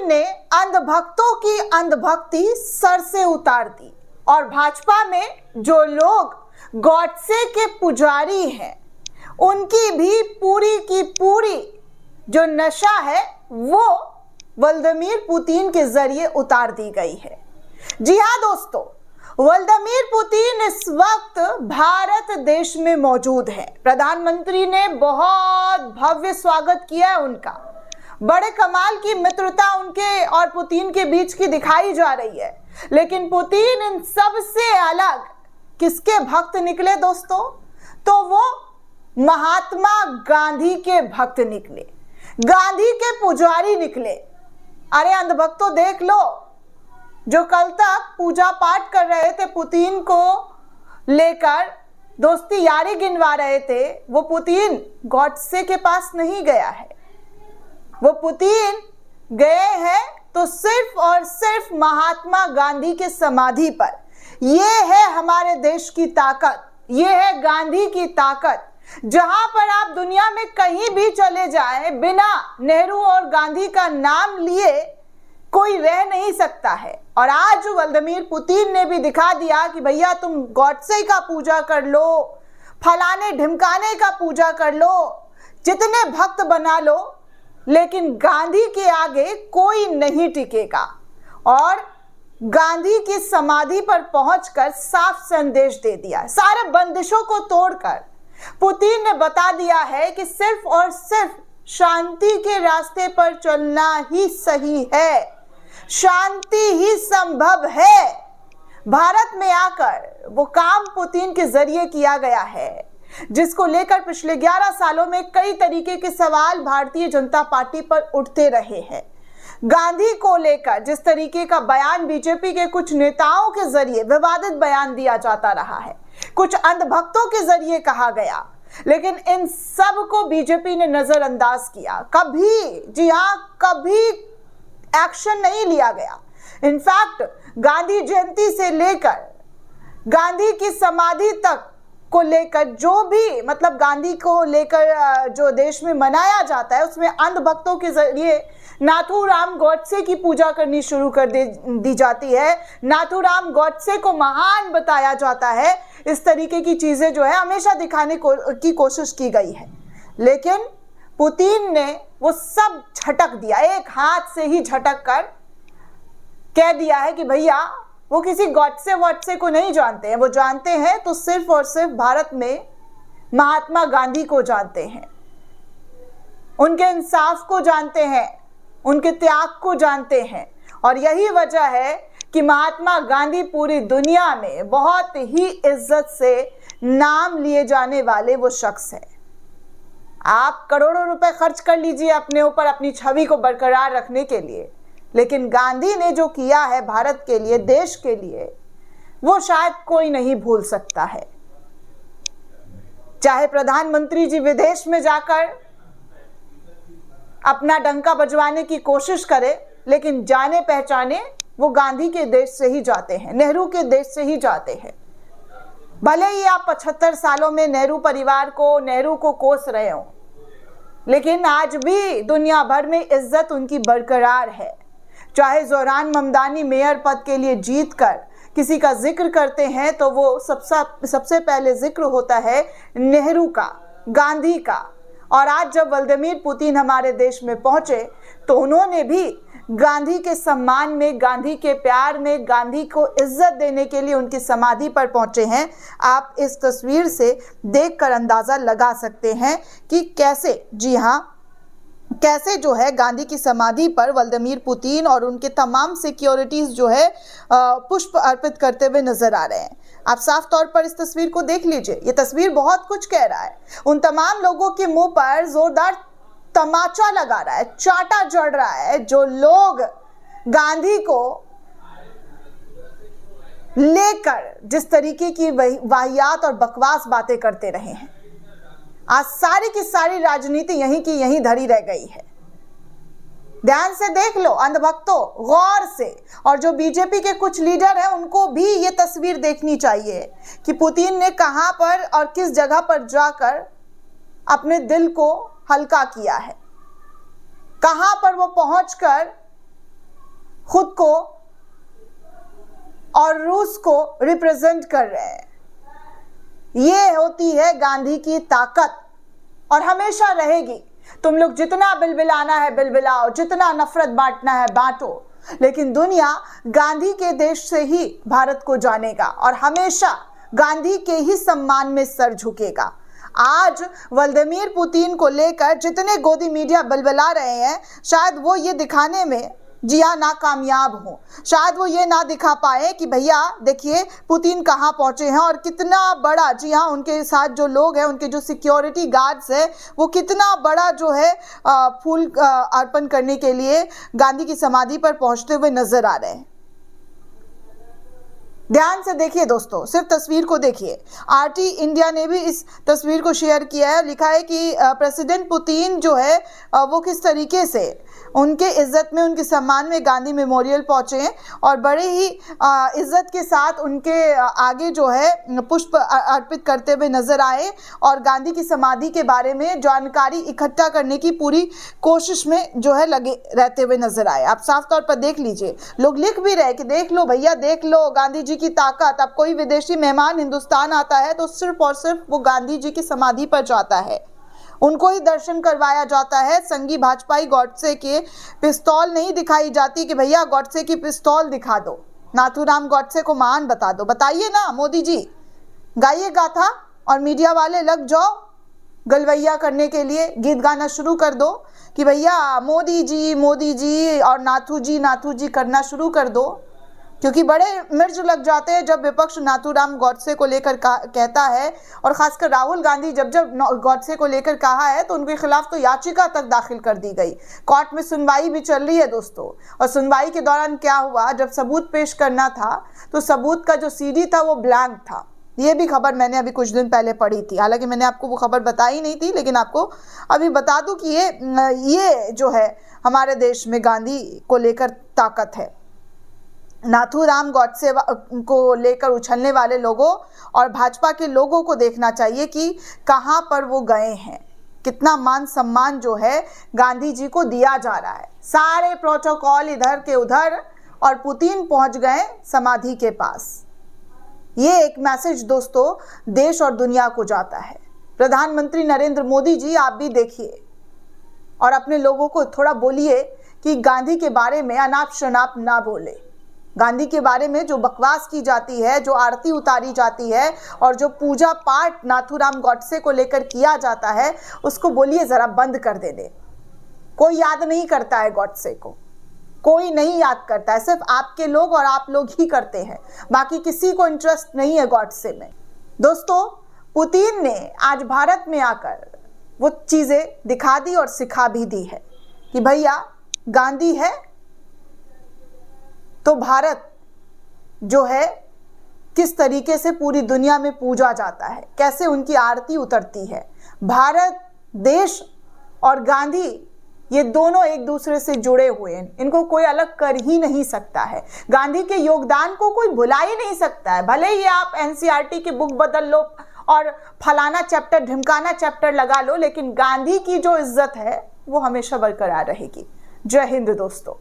ने अंधभक्तों की अंधभक्ति सर से उतार दी और भाजपा में जो लोग गॉडसे के पुजारी हैं उनकी भी पूरी की पूरी जो नशा है वो व्लादिमीर पुतिन के जरिए उतार दी गई है। जी हाँ दोस्तों, व्लादिमीर पुतिन इस वक्त भारत देश में मौजूद है। प्रधानमंत्री ने बहुत भव्य स्वागत किया है उनका। बड़े कमाल की मित्रता उनके और पुतिन के बीच की दिखाई जा रही है। लेकिन पुतिन इन सब से अलग किसके भक्त निकले दोस्तों? तो वो महात्मा गांधी के भक्त निकले, गांधी के पुजारी निकले। अरे अंधभक्तों देख लो, जो कल तक पूजा पाठ कर रहे थे पुतिन को लेकर, दोस्ती यारी गिनवा रहे थे, वो पुतिन गॉडसे के पास नहीं गया है। वो पुतिन गए हैं तो सिर्फ और सिर्फ महात्मा गांधी के समाधि पर। ये है हमारे देश की ताकत, ये है गांधी की ताकत। जहां पर आप दुनिया में कहीं भी चले जाएं, बिना नेहरू और गांधी का नाम लिए कोई रह नहीं सकता है। और आज व्लादिमीर पुतिन ने भी दिखा दिया कि भैया तुम गॉडसे का पूजा कर लो, फलाने ढिमकाने का पूजा कर लो, जितने भक्त बना लो, लेकिन गांधी के आगे कोई नहीं टिकेगा। और गांधी की समाधि पर पहुंचकर साफ संदेश दे दिया, सारे बंदिशों को तोड़कर पुतिन ने बता दिया है कि सिर्फ और सिर्फ शांति के रास्ते पर चलना ही सही है, शांति ही संभव है। भारत में आकर वो काम पुतिन के जरिए किया गया है जिसको लेकर पिछले 11 सालों में कई तरीके के सवाल भारतीय जनता पार्टी पर उठते रहे हैं। गांधी को लेकर जिस तरीके का बयान बीजेपी के कुछ नेताओं के जरिए विवादित बयान दिया जाता रहा है, कुछ अंधभक्तों के जरिए कहा गया, लेकिन इन सब को बीजेपी ने नजरअंदाज किया। कभी, जी हां, कभी एक्शन नहीं लिया गया। इनफैक्ट गांधी जयंती से लेकर गांधी की समाधि तक को लेकर जो भी, मतलब गांधी को लेकर जो देश में मनाया जाता है, उसमें अंधभक्तों के जरिए नाथूराम गॉडसे की पूजा करनी शुरू कर दी जाती है। नाथूराम गॉडसे को महान बताया जाता है। इस तरीके की चीजें जो है हमेशा दिखाने की कोशिश की गई है, लेकिन पुतिन ने वो सब झटक दिया, एक हाथ से ही झटक कर कह दिया है कि भैया वो किसी गॉडसे वॉडसे को नहीं जानते हैं, वो जानते हैं तो सिर्फ और सिर्फ भारत में महात्मा गांधी को जानते हैं, उनके इंसाफ को जानते हैं, उनके त्याग को जानते हैं। और यही वजह है कि महात्मा गांधी पूरी दुनिया में बहुत ही इज्जत से नाम लिए जाने वाले वो शख्स है। आप करोड़ों रुपए खर्च कर लीजिए अपने ऊपर, अपनी छवि को बरकरार रखने के लिए, लेकिन गांधी ने जो किया है भारत के लिए, देश के लिए, वो शायद कोई नहीं भूल सकता है। चाहे प्रधानमंत्री जी विदेश में जाकर अपना डंका बजवाने की कोशिश करे, लेकिन जाने पहचाने वो गांधी के देश से ही जाते हैं, नेहरू के देश से ही जाते हैं। भले ही आप 75 सालों में नेहरू परिवार को, नेहरू को कोस रहे हो, लेकिन आज भी दुनिया भर में इज्जत उनकी बरकरार है। चाहे जोरान ममदानी मेयर पद के लिए जीत कर किसी का जिक्र करते हैं तो वो सबसे पहले जिक्र होता है नेहरू का, गांधी का। और आज जब व्लादिमीर पुतिन हमारे देश में पहुंचे तो उन्होंने भी गांधी के सम्मान में, गांधी के प्यार में, गांधी को इज्जत देने के लिए उनकी समाधि पर पहुंचे हैं। आप इस तस्वीर से देखकर अंदाजा लगा सकते हैं कि कैसे, जी हाँ, कैसे जो है गांधी की समाधि पर व्लादिमीर पुतिन और उनके तमाम सिक्योरिटीज जो है पुष्प अर्पित करते हुए नजर आ रहे हैं। आप साफ तौर पर इस तस्वीर को देख लीजिए, ये तस्वीर बहुत कुछ कह रहा है। उन तमाम लोगों के मुंह पर जोरदार तमाचा लगा रहा है, चांटा जड़ रहा है, जो लोग गांधी को लेकर जिस तरीके की वाहियात और बकवास बातें करते रहे हैं। आज सारी की सारी राजनीति यहीं की यहीं धरी रह गई है। ध्यान से देख लो अंधभक्तों, गौर से। और जो बीजेपी के कुछ लीडर हैं उनको भी ये तस्वीर देखनी चाहिए कि पुतिन ने कहां पर और किस जगह पर जाकर अपने दिल को हल्का किया है, कहां पर वो पहुंचकर खुद को और रूस को रिप्रेजेंट कर रहे हैं। ये होती है गांधी की ताकत और हमेशा रहेगी। तुम लोग जितना बिलबिलाना है बिलबिलाओ, जितना नफरत बांटना है बांटो, लेकिन दुनिया गांधी के देश से ही भारत को जानेगा और हमेशा गांधी के ही सम्मान में सर झुकेगा। आज व्लादिमीर पुतिन को लेकर जितने गोदी मीडिया बलबला रहे हैं, शायद वो ये दिखाने में जी हाँ नाकामयाब हो। शायद वो ये ना दिखा पाए कि भैया देखिए पुतिन कहाँ पहुंचे हैं और कितना बड़ा, जी हाँ उनके साथ जो लोग हैं, उनके जो सिक्योरिटी गार्ड्स है, वो कितना बड़ा जो है फूल अर्पण करने के लिए गांधी की समाधि पर पहुंचते हुए नजर आ रहे हैं। ध्यान से देखिए दोस्तों, सिर्फ तस्वीर को देखिए। आरटी इंडिया ने भी इस तस्वीर को शेयर किया है। लिखा है कि प्रेसिडेंट पुतिन जो है वो किस तरीके से उनके इज्जत में, उनके सम्मान में गांधी मेमोरियल पहुंचे हैं और बड़े ही इज्जत के साथ उनके आगे जो है पुष्प अर्पित करते हुए नजर आए और गांधी की समाधि के बारे में जानकारी इकट्ठा करने की पूरी कोशिश में जो है लगे रहते हुए नजर आए। आप साफ तौर पर देख लीजिए, लोग लिख भी रहे कि देख लो भैया, देख लो गांधी जी की ताकत। अब कोई विदेशी मेहमान हिंदुस्तान आता है तो सिर्फ और सिर्फ वो गांधी जी की समाधि पर जाता है, उनको ही दर्शन करवाया जाता है। संगी भाजपाई गॉडसे के पिस्तौल नहीं दिखाई जाती कि भैया गॉडसे की पिस्तौल दिखा दो, नाथूराम गॉडसे को महान बता दो। बताइए ना मोदी जी, गाइए गाथा और मीडिया वाले लग जाओ गलवैया करने के लिए, गीत गाना शुरू कर दो कि भैया मोदी जी और नाथू जी करना शुरू कर दो, क्योंकि बड़े मिर्च लग जाते हैं जब विपक्ष नाथूराम गॉडसे को लेकर कहता है। और खासकर राहुल गांधी जब गॉडसे को लेकर कहा है तो उनके खिलाफ तो याचिका तक दाखिल कर दी गई। कोर्ट में सुनवाई भी चल रही है दोस्तों, और सुनवाई के दौरान क्या हुआ, जब सबूत पेश करना था तो सबूत का जो सीडी था वो ब्लैंक था। ये भी खबर मैंने अभी कुछ दिन पहले पढ़ी थी, हालांकि मैंने आपको वो खबर बताई नहीं थी, लेकिन आपको अभी बता दूं कि ये जो है हमारे देश में गांधी को लेकर ताकत है। नाथूराम गॉडसे को लेकर उछलने वाले लोगों और भाजपा के लोगों को देखना चाहिए कि कहां पर वो गए हैं, कितना मान सम्मान जो है गांधी जी को दिया जा रहा है। सारे प्रोटोकॉल इधर के उधर और पुतिन पहुंच गए समाधि के पास। ये एक मैसेज दोस्तों देश और दुनिया को जाता है। प्रधानमंत्री नरेंद्र मोदी जी, आप भी देखिए और अपने लोगों को थोड़ा बोलिए कि गांधी के बारे में अनाप शनाप ना बोले। गांधी के बारे में जो बकवास की जाती है, जो आरती उतारी जाती है और जो पूजा पाठ नाथूराम गॉडसे को लेकर किया जाता है, उसको बोलिए जरा बंद कर दे। कोई याद नहीं करता है गॉडसे को, कोई नहीं याद करता है, सिर्फ आपके लोग और आप लोग ही करते हैं, बाकी किसी को इंटरेस्ट नहीं है गॉडसे में। दोस्तों, पुतिन ने आज भारत में आकर वो चीजें दिखा दी और सिखा भी दी है कि भैया गांधी है तो भारत जो है किस तरीके से पूरी दुनिया में पूजा जाता है, कैसे उनकी आरती उतरती है। भारत देश और गांधी ये दोनों एक दूसरे से जुड़े हुए हैं, इनको कोई अलग कर ही नहीं सकता है। गांधी के योगदान को कोई भुला ही नहीं सकता है। भले ही आप एनसीईआरटी की बुक बदल लो और फलाना चैप्टर ढिमकाना चैप्टर लगा लो, लेकिन गांधी की जो इज्जत है वो हमेशा बरकरार रहेगी। जय हिंद दोस्तों।